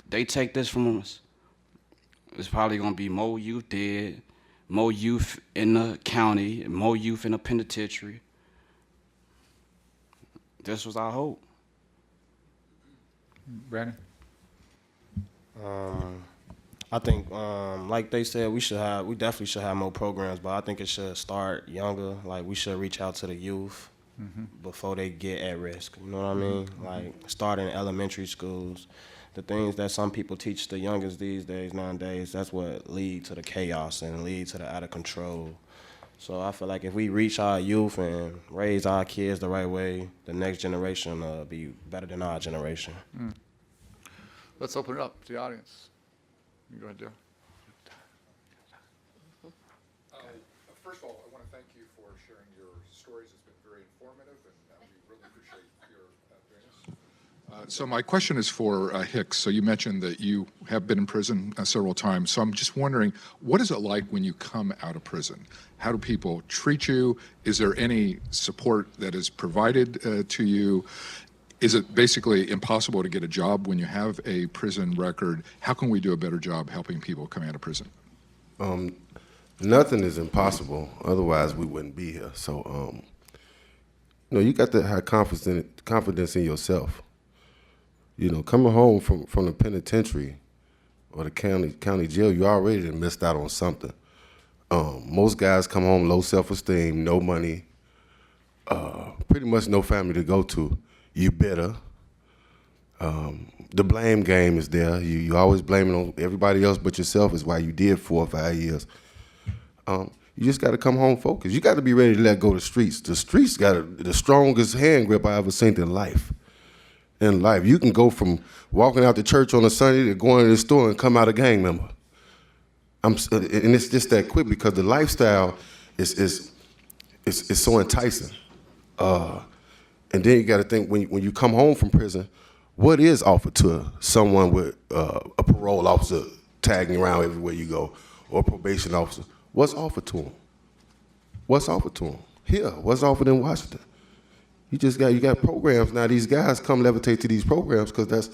They take this from us. It's probably gonna be more youth dead, more youth in the county, more youth in the penitentiary. This was our hope. Brandon? I think, like they said, we definitely should have more programs, but I think it should start younger. Like, we should reach out to the youth before they get at risk. You know what I mean? Like, start in elementary schools. The things that some people teach the youngest these days, nowadays, that's what lead to the chaos and lead to the out of control. So I feel like if we reach our youth and raise our kids the right way, the next generation will be better than our generation. Let's open it up to the audience. You go ahead, Joe. First of all, I want to thank you for sharing your stories. It's been very informative, and we really appreciate your doing this. So my question is for Hicks. So you mentioned that you have been in prison several times. So I'm just wondering, what is it like when you come out of prison? How do people treat you? Is there any support that is provided to you? Is it basically impossible to get a job when you have a prison record? How can we do a better job helping people come out of prison? Nothing is impossible. Otherwise, we wouldn't be here. So, you got to have confidence in yourself. Coming home from the penitentiary or the county jail, you already done missed out on something. Most guys come home low self-esteem, no money, pretty much no family to go to. You bitter. The blame game is there. You always blaming on everybody else but yourself is why you did 4 or 5 years. You just got to come home focused. You got to be ready to let go of the streets. The streets got the strongest hand grip I ever seen in life. You can go from walking out to church on a Sunday to going to the store and come out a gang member. And it's just that quick because the lifestyle is so enticing. And then you got to think when you come home from prison, what is offered to someone with a parole officer tagging around everywhere you go, or a probation officer? What's offered to them? What's offered to them? Here, what's offered in Washington? You got programs now. These guys come levitate to these programs because that's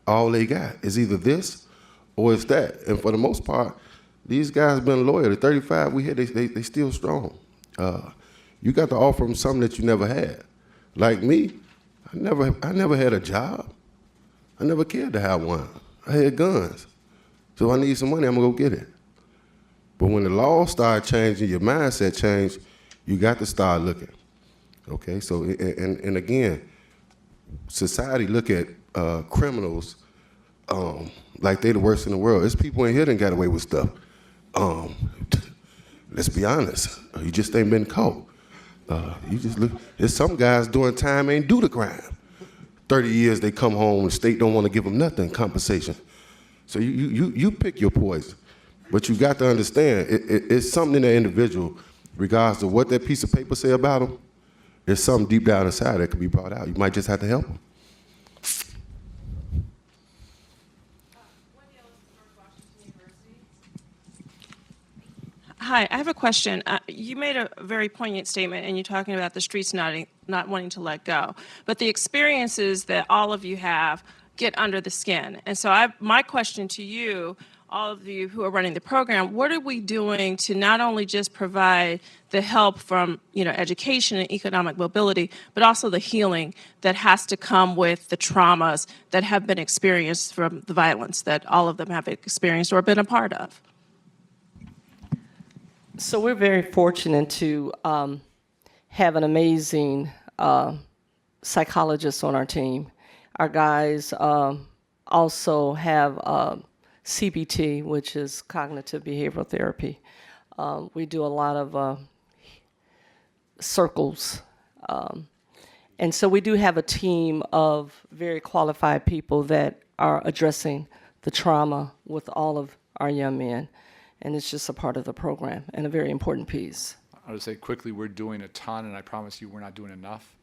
all they got. It's either this or it's that. And for the most part, these guys been loyal. The 35 we had, they still strong. You got to offer them something that you never had. Like me, I never had a job. I never cared to have one. I had guns. So if I need some money, I'm gonna go get it. But when the law start changing, your mindset changed, you got to start looking. Okay, so, and again, society look at criminals like they the worst in the world. There's people in here that got away with stuff. Let's be honest, you just ain't been caught. You just look, there's some guys doing time ain't do the crime. 30 years they come home, the state don't want to give them nothing, compensation. So you pick your poison. But you got to understand, it's something in that individual, regardless of what that piece of paper say about them, there's something deep down inside that could be brought out. You might just have to help them. Hi, I have a question. You made a very poignant statement, and you're talking about the streets not wanting to let go. But the experiences that all of you have get under the skin. And so my question to you, all of you who are running the program, what are we doing to not only just provide the help from, education and economic mobility, but also the healing that has to come with the traumas that have been experienced from the violence that all of them have experienced or been a part of? So we're very fortunate to have an amazing psychologist on our team. Our guys also have CBT, which is cognitive behavioral therapy. We do a lot of circles. And so we do have a team of very qualified people that are addressing the trauma with all of our young men. And it's just a part of the program and a very important piece. I would say quickly, we're doing a ton, and I promise you we're not doing enough.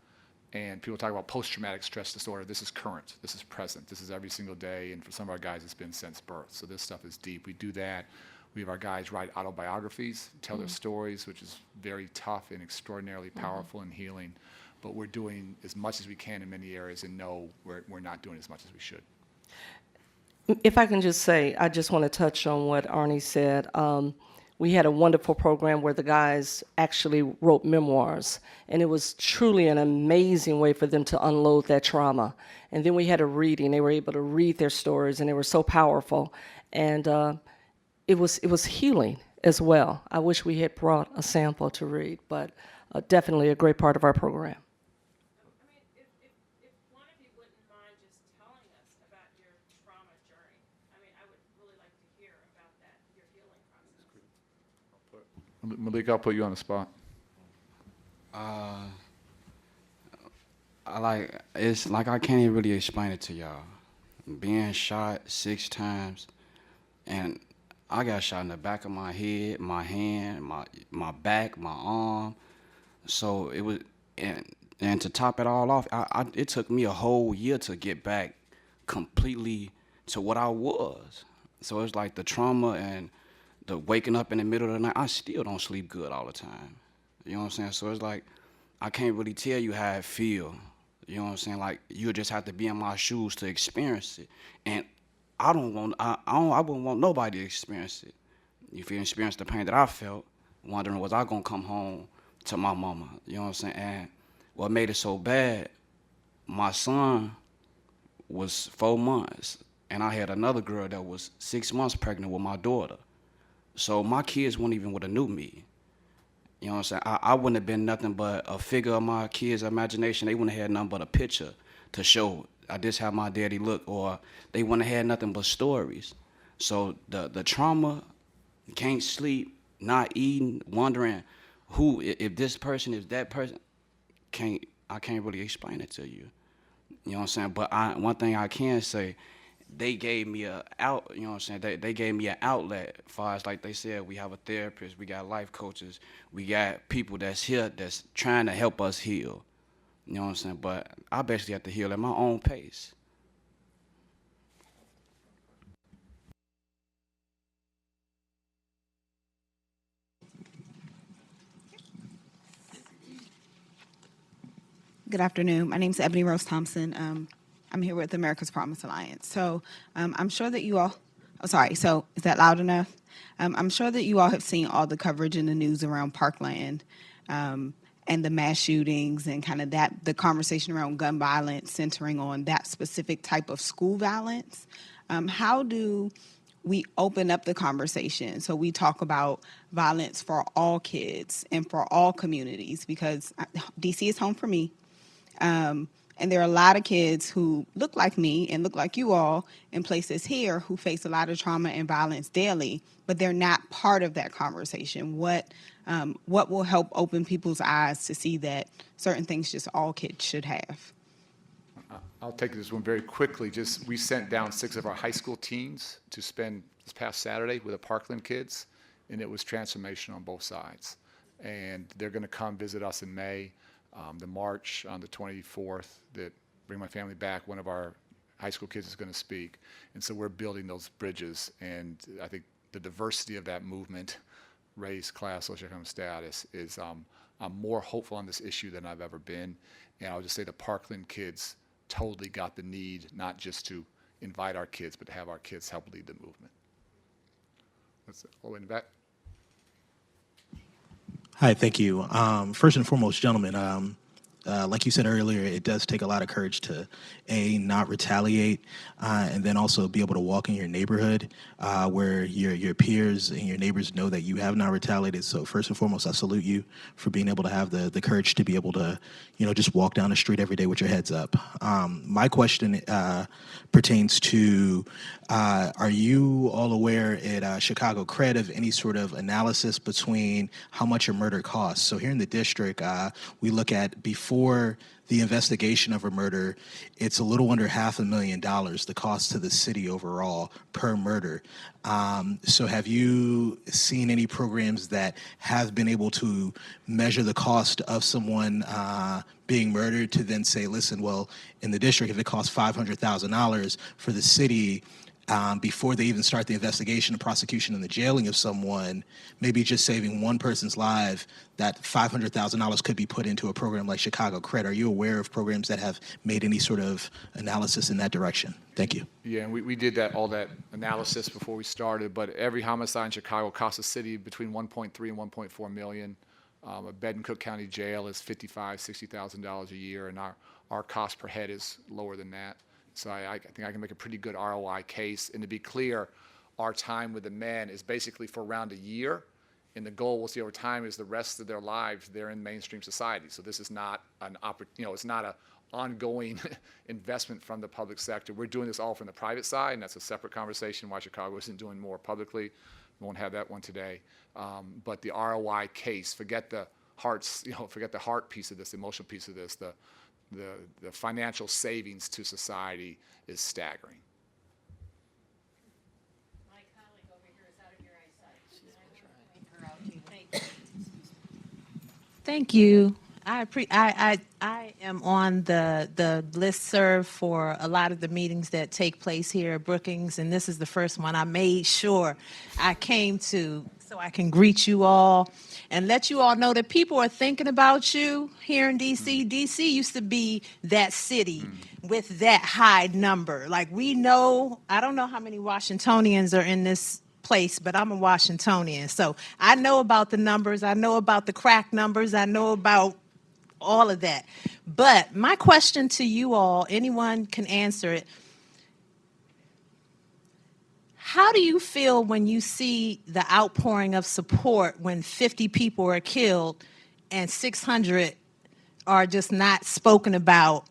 And people talk about post-traumatic stress disorder. This is current. This is present. This is every single day. And for some of our guys, it's been since birth. So this stuff is deep. We do that. We have our guys write autobiographies, tell their stories, which is very tough and extraordinarily powerful and healing. But we're doing as much as we can in many areas, and no, we're not doing as much as we should. If I can just say, I just want to touch on what Arne said. We had a wonderful program where the guys actually wrote memoirs, and it was truly an amazing way for them to unload that trauma. And then we had a reading. They were able to read their stories, and they were so powerful. And it was healing as well. I wish we had brought a sample to read, but definitely a great part of our program. If one of you wouldn't mind just telling us about your trauma journey, I would really like to hear about that, your healing process. Malik, I'll put you on the spot. It's like I can't even really explain it to y'all. Being shot 6 times, and I got shot in the back of my head, my hand, my back, my arm. So it was, and to top it all off, it took me a whole year to get back completely to what I was. So it's like the trauma and the waking up in the middle of the night. I still don't sleep good all the time. You know what I'm saying? So it's like I can't really tell you how it feel. You know what I'm saying? Like you just have to be in my shoes to experience it. And I wouldn't want nobody to experience it. If you experience the pain that I felt, wondering was I gonna come home to my mama? You know what I'm saying? And what made it so bad, my son was 4 months, and I had another girl that was 6 months pregnant with my daughter. So my kids wouldn't even would have knew me. You know what I'm saying? I wouldn't have been nothing but a figure of my kids' imagination. They wouldn't have had nothing but a picture to show this how my daddy looked, or they wouldn't have had nothing but stories. So the trauma, can't sleep, not eating, wondering who, if this person is that person, I can't really explain it to you. You know what I'm saying? But one thing I can say, they gave me you know what I'm saying? They gave me an outlet. As far as like they said, we have a therapist, we got life coaches, we got people that's here that's trying to help us heal. You know what I'm saying? But I basically have to heal at my own pace. Good afternoon. My name is Ebony Rose Thompson. I'm here with America's Promise Alliance. So I'm sure that you all, so is that loud enough? I'm sure that you all have seen all the coverage in the news around Parkland and the mass shootings and kind of the conversation around gun violence centering on that specific type of school violence. How do we open up the conversation so we talk about violence for all kids and for all communities? Because DC is home for me. And there are a lot of kids who look like me and look like you all in places here who face a lot of trauma and violence daily, but they're not part of that conversation. What will help open people's eyes to see that certain things just all kids should have? I'll take this one very quickly. We sent down 6 of our high school teens to spend this past Saturday with the Parkland kids, and it was transformational on both sides. And they're going to come visit us in May. The march on the 24th that Bring My Family Back, one of our high school kids is going to speak. And so we're building those bridges. And I think the diversity of that movement, race, class, socioeconomic status, is I'm more hopeful on this issue than I've ever been. And I'll just say the Parkland kids totally got the need, not just to invite our kids, but to have our kids help lead the movement. That's all the way in the back. Hi, thank you. First and foremost, gentlemen, like you said earlier, it does take a lot of courage to, A, not retaliate, and then also be able to walk in your neighborhood where your peers and your neighbors know that you have not retaliated. So first and foremost, I salute you for being able to have the courage to be able to, just walk down the street every day with your heads up. My question pertains to, are you all aware at Chicago CRED of any sort of analysis between how much a murder costs? So here in the district, we look at before the investigation of a murder, it's a little under $500,000, the cost to the city overall per murder. So have you seen any programs that have been able to measure the cost of someone being murdered to then say, listen, well, in the district, if it costs $500,000 for the city, before they even start the investigation, the prosecution, and the jailing of someone, maybe just saving one person's life, that $500,000 could be put into a program like Chicago CRED. Are you aware of programs that have made any sort of analysis in that direction? Thank you. Yeah, and we did all that analysis before we started, but every homicide in Chicago costs the city between 1.3 and 1.4 million. A bed in Cook County Jail is $55,000, $60,000 a year, and our cost per head is lower than that. So I think I can make a pretty good ROI case. And to be clear, our time with the men is basically for around a year. And the goal we'll see over time is the rest of their lives, they're in mainstream society. So this is not it's not an ongoing investment from the public sector. We're doing this all from the private side, and that's a separate conversation why Chicago isn't doing more publicly. We won't have that one today. But the ROI case, forget the heart piece of this, the emotional piece of this, the financial savings to society is staggering. My colleague over here is out of your eyesight. Thank you. I am on the listserv for a lot of the meetings that take place here at Brookings, and this is the first one I made sure I came to so I can greet you all and let you all know that people are thinking about you here in D.C. D.C. used to be that city with that high number. Like we know, I don't know how many Washingtonians are in this place, but I'm a Washingtonian. So I know about the numbers. I know about the crack numbers. I know about all of that. But my question to you all, anyone can answer it. How do you feel when you see the outpouring of support when 50 people are killed and 600 are just not spoken about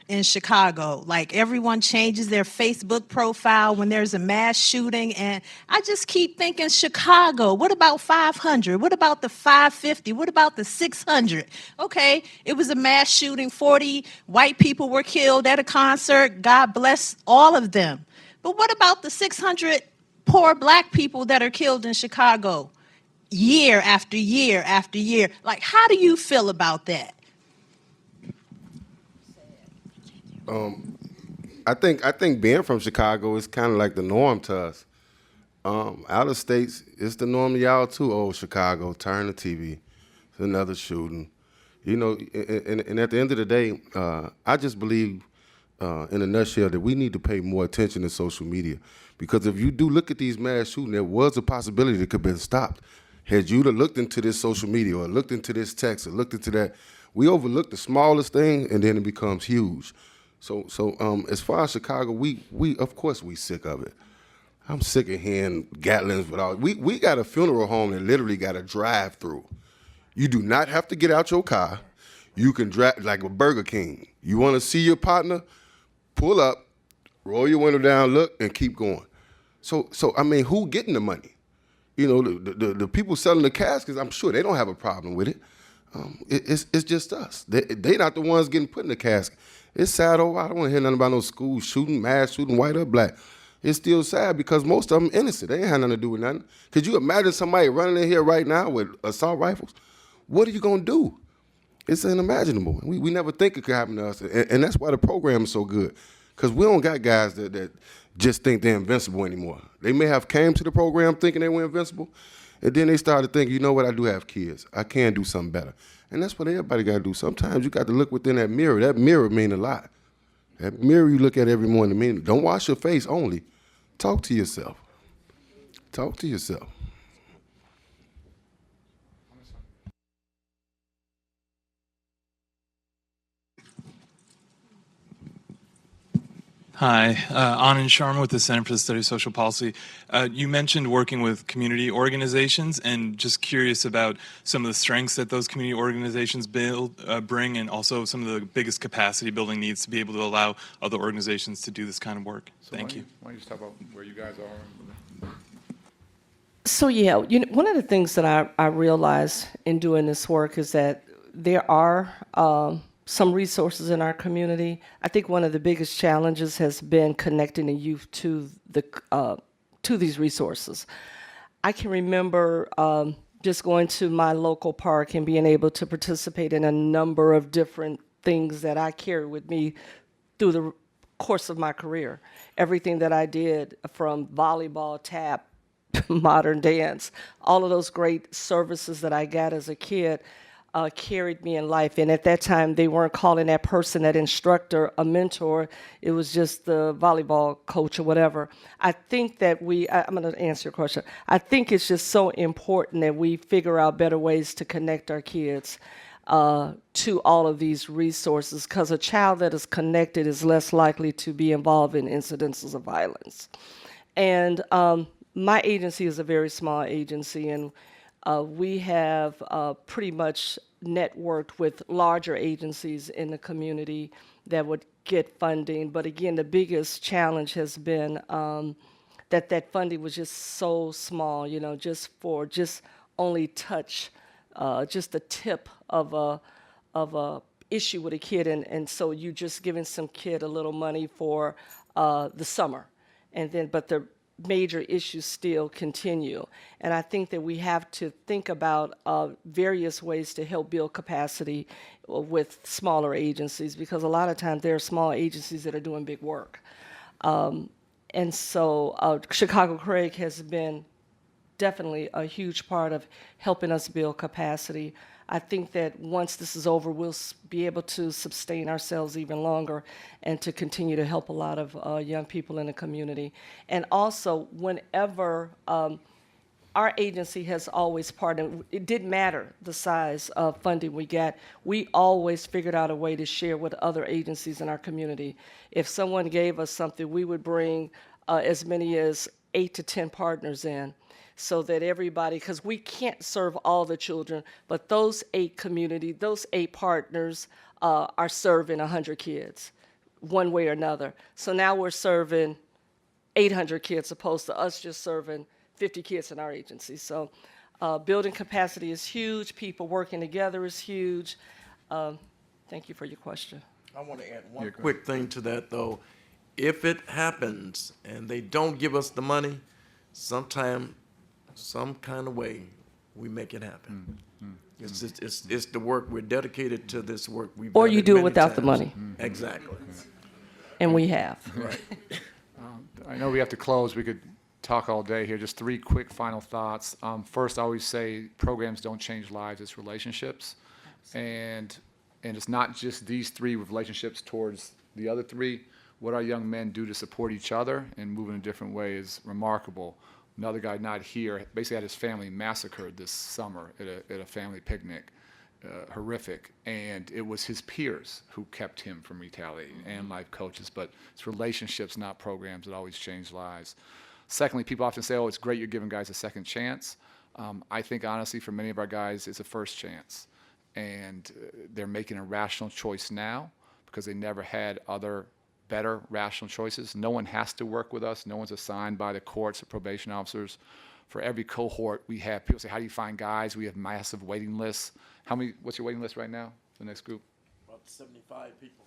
in Chicago? Like everyone changes their Facebook profile when there's a mass shooting, and I just keep thinking Chicago, what about 500? What about the 550? What about the 600? Okay, it was a mass shooting, 40 white people were killed at a concert, God bless all of them. But what about the 600 poor black people that are killed in Chicago year after year after year? Like, how do you feel about that? I think being from Chicago is kind of like the norm to us. Out of states, it's the norm to y'all too. Oh, Chicago, turn the TV. It's another shooting. And at the end of the day, I just believe in a nutshell that we need to pay more attention to social media. Because if you do look at these mass shootings, there was a possibility that could have been stopped. Had you looked into this social media or looked into this text or looked into that, we overlook the smallest thing and then it becomes huge. So as far as Chicago, we of course we sick of it. I'm sick of hearing Gatlins with all. We got a funeral home that literally got a drive-through. You do not have to get out your car. You can drive like a Burger King. You want to see your partner? Pull up, roll your window down, look, and keep going. So I mean, who getting the money? The people selling the caskets, I'm sure they don't have a problem with it. It's just us. They not the ones getting put in the casket. It's sad. I don't want to hear nothing about no school shooting, mass shooting, white or black. It's still sad because most of them innocent. They ain't had nothing to do with nothing. Could you imagine somebody running in here right now with assault rifles? What are you going to do? It's unimaginable. We never think it could happen to us. And that's why the program is so good. Because we don't got guys that just think they're invincible anymore. They may have came to the program thinking they were invincible, and then they started thinking, you know what, I do have kids. I can do something better. And that's what everybody got to do. Sometimes you got to look within that mirror. That mirror mean a lot. That mirror you look at every morning, don't wash your face only. Talk to yourself. Talk to yourself. Hi, Anand Sharma with the Center for the Study of Social Policy. You mentioned working with community organizations, and just curious about some of the strengths that those community organizations bring, and also some of the biggest capacity building needs to be able to allow other organizations to do this kind of work. So Thank you. Why don't you just talk about where you guys are? So yeah, one of the things that I realized in doing this work is that there are some resources in our community. I think one of the biggest challenges has been connecting the youth to these resources. I can remember just going to my local park and being able to participate in a number of different things that I carry with me through the course of my career. Everything that I did, from volleyball, tap, modern dance, all of those great services that I got as a kid carried me in life. And at that time, they weren't calling that person, that instructor, a mentor. It was just the volleyball coach or whatever. I think that I'm going to answer your question. I think it's just so important that we figure out better ways to connect our kids to all of these resources, because a child that is connected is less likely to be involved in incidences of violence. And my agency is a very small agency, and we have pretty much networked with larger agencies in the community that would get funding. But again, the biggest challenge has been that funding was just so small, just only touch, just the tip of a issue with a kid. And so you just giving some kid a little money for the summer. But the major issues still continue. And I think that we have to think about various ways to help build capacity with smaller agencies, because a lot of times there are small agencies that are doing big work. And so Chicago CRED has been definitely a huge part of helping us build capacity. I think that once this is over, we'll be able to sustain ourselves even longer and to continue to help a lot of young people in the community. And also, whenever our agency has always partnered, it didn't matter the size of funding we got, we always figured out a way to share with other agencies in our community. If someone gave us something, we would bring as many as 8 to 10 partners in, so that everybody, because we can't serve all the children, but those 8 partners are serving 100 kids one way or another. So now we're serving 800 kids opposed to us just serving 50 kids in our agency. So building capacity is huge. People working together is huge. Thank you for your question. I want to add one quick thing to that, though. If it happens and they don't give us the money, sometime, some kind of way, we make it happen. It's the work. We're dedicated to this work. Or you do it without the money. Exactly. And we have. Right. I know we have to close. We could talk all day here. Just 3 quick final thoughts. First, I always say programs don't change lives, it's relationships. And it's not just these 3 relationships towards the other 3. What our young men do to support each other and move in a different way is remarkable. Another guy not here basically had his family massacred this summer at a family picnic. Horrific. And it was his peers who kept him from retaliating, and life coaches. But it's relationships, not programs, that always change lives. Secondly, people often say, oh, it's great you're giving guys a second chance. I think, honestly, for many of our guys, it's a first chance. And they're making a rational choice now because they never had other better rational choices. No one has to work with us. No one's assigned by the courts or probation officers. For every cohort we have, people say, how do you find guys? We have massive waiting lists. What's your waiting list right now, the next group? About 75 people.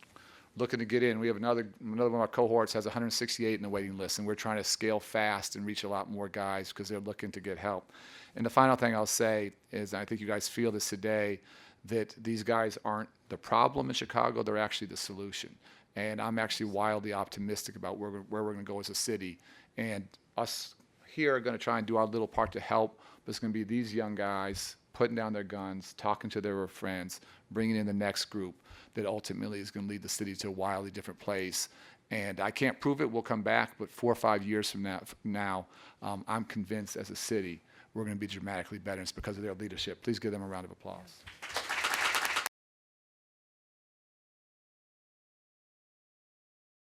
Looking to get in. We have another one of our cohorts has 168 in the waiting list, and we're trying to scale fast and reach a lot more guys because they're looking to get help. And the final thing I'll say is, I think you guys feel this today, that these guys aren't the problem in Chicago, they're actually the solution. And I'm actually wildly optimistic about where we're going to go as a city. And us here are going to try and do our little part to help, but it's going to be these young guys putting down their guns, talking to their friends, bringing in the next group that ultimately is going to lead the city to a wildly different place. And I can't prove it. We'll come back, but 4 or 5 years from now, I'm convinced as a city we're going to be dramatically better. And it's because of their leadership. Please give them a round of applause.